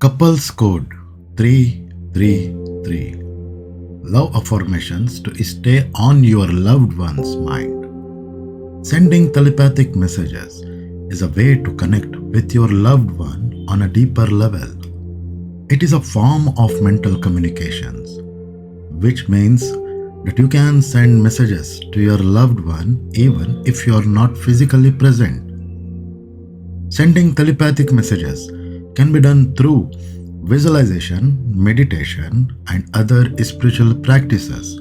Couples Code 333. Love affirmations to stay on your loved one's mind. Sending telepathic messages is a way to connect with your loved one on a deeper level. It is a form of mental communications, which means that you can send messages to your loved one even if you are not physically present. Sending telepathic messages can be done through visualization, meditation, and other spiritual practices.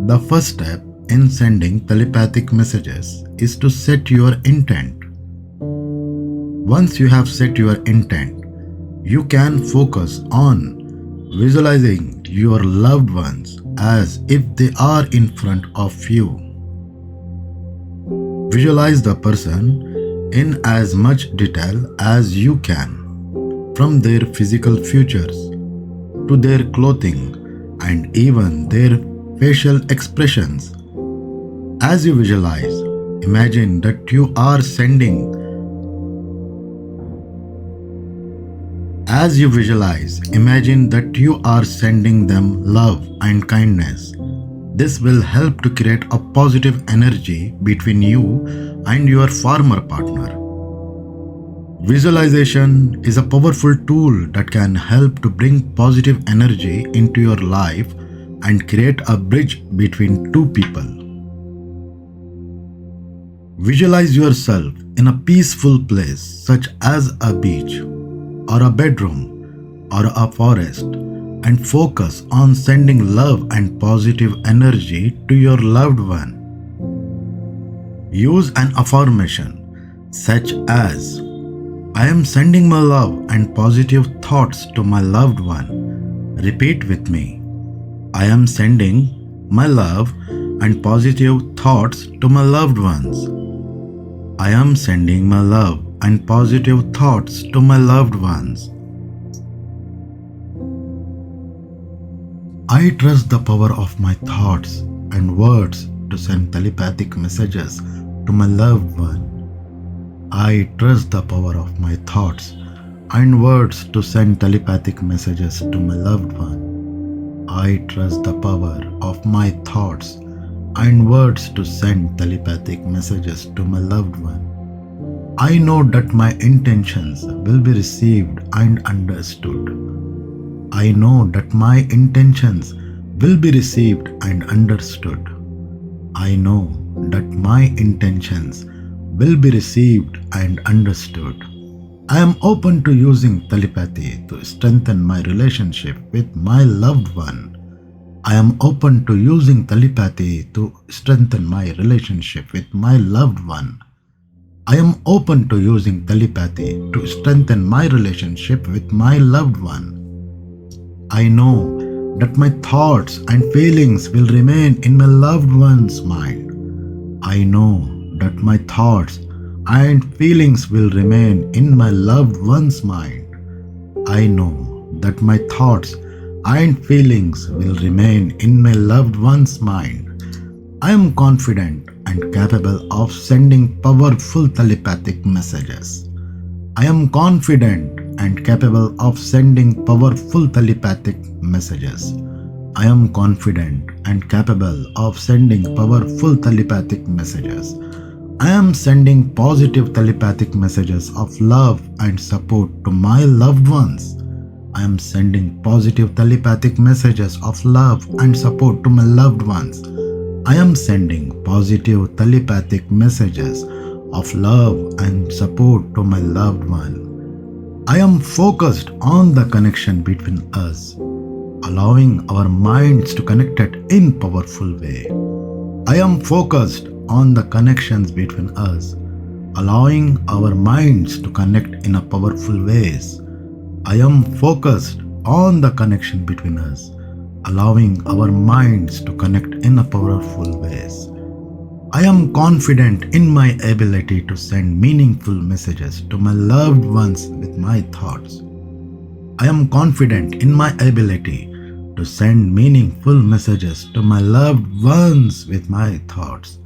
The first step in sending telepathic messages is to set your intent. Once you have set your intent, you can focus on visualizing your loved ones as if they are in front of you. Visualize the person in as much detail as you can, from their physical features to their clothing and even their facial expressions. As you visualize, imagine that you are sending them love and kindness. This will help to create a positive energy between you and your former partner. Visualization is a powerful tool that can help to bring positive energy into your life and create a bridge between two people. Visualize yourself in a peaceful place such as a beach or a bedroom or a forest, and focus on sending love and positive energy to your loved one. Use an affirmation such as, I am sending my love and positive thoughts to my loved one. Repeat with me. I am sending my love and positive thoughts to my loved ones. I am sending my love and positive thoughts to my loved ones. I trust the power of my thoughts and words to send telepathic messages to my loved one. I trust the power of my thoughts and words to send telepathic messages to my loved one. I trust the power of my thoughts and words to send telepathic messages to my loved one. I know that my intentions will be received and understood. I know that my intentions will be received and understood. I know that my intentions will be received and understood. I am open to using telepathy to strengthen my relationship with my loved one. I am open to using telepathy to strengthen my relationship with my loved one. I am open to using telepathy to strengthen my relationship with my loved one. I know that my thoughts and feelings will remain in my loved one's mind. I know that my thoughts and feelings will remain in my loved one's mind. I know that my thoughts and feelings will remain in my loved one's mind. I am confident and capable of sending powerful telepathic messages. I am confident and capable of sending powerful telepathic messages. I am confident and capable of sending powerful telepathic messages. I am sending positive telepathic messages of love and support to my loved ones. I am sending positive telepathic messages of love and support to my loved ones. I am sending positive telepathic messages of love and support to my loved one. I am focused on the connection between us, allowing our minds to connect in powerful way. I am focused on the connections between us, allowing our minds to connect in a powerful ways. I am focused on the connection between us, allowing our minds to connect in a powerful ways. I am confident in my ability to send meaningful messages to my loved ones with my thoughts. I am confident in my ability to send meaningful messages to my loved ones with my thoughts.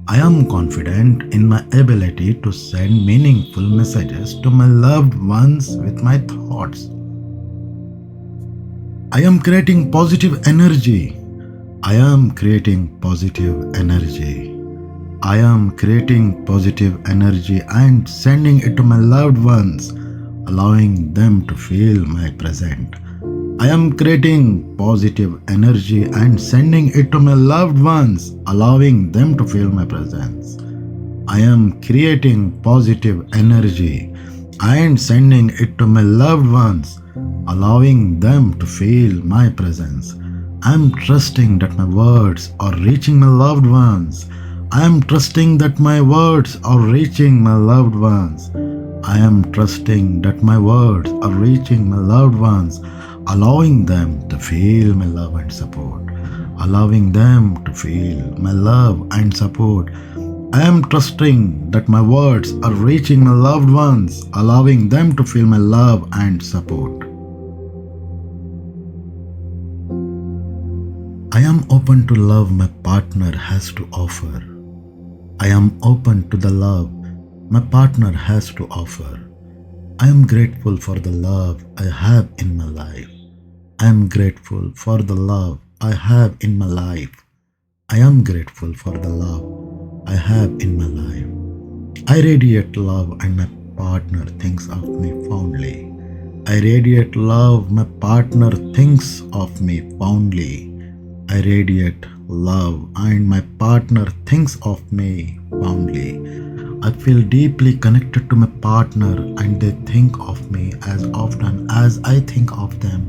I am confident in my ability to send meaningful messages to my loved ones with my thoughts. I am creating positive energy. I am creating positive energy. I am creating positive energy and sending it to my loved ones, allowing them to feel my present. I am creating positive energy and sending it to my loved ones, allowing them to feel my presence. I am creating positive energy and sending it to my loved ones, allowing them to feel my presence. I am trusting that my words are reaching my loved ones. I am trusting that my words are reaching my loved ones. I am trusting that my words are reaching my loved ones, allowing them to feel my love and support. Allowing them to feel my love and support. I am trusting that my words are reaching my loved ones, allowing them to feel my love and support. I am open to love my partner has to offer. I am open to the love my partner has to offer. I am grateful for the love I have in my life. I am grateful for the love I have in my life. I am grateful for the love I have in my life. I radiate love and my partner thinks of me fondly. I radiate love, my partner thinks of me fondly. I radiate love and my partner thinks of me fondly. I feel deeply connected to my partner and they think of me as often as I think of them.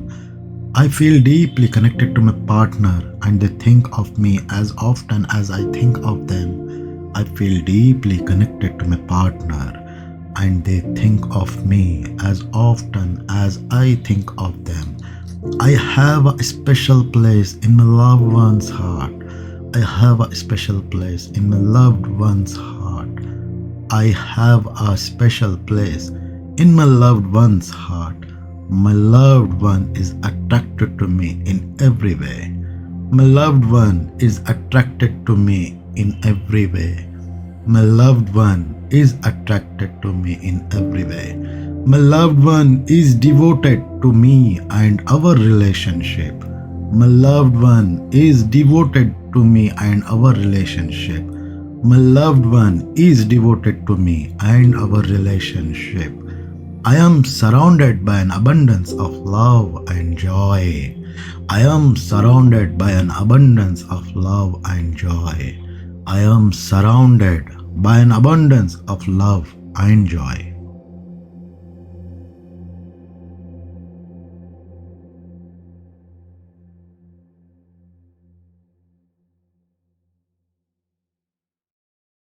I feel deeply connected to my partner and they think of me as often as I think of them. I feel deeply connected to my partner and they think of me as often as I think of them. I have a special place in my loved one's heart. I have a special place in my loved one's heart. I have a special place in my loved one's heart. My loved one is attracted to me in every way. My loved one is attracted to me in every way. My loved one is attracted to me in every way. My loved one is devoted to me and our relationship. My loved one is devoted to me and our relationship. My loved one is devoted to me and our relationship. I am surrounded by an abundance of love and joy. I am surrounded by an abundance of love and joy. I am surrounded by an abundance of love and joy.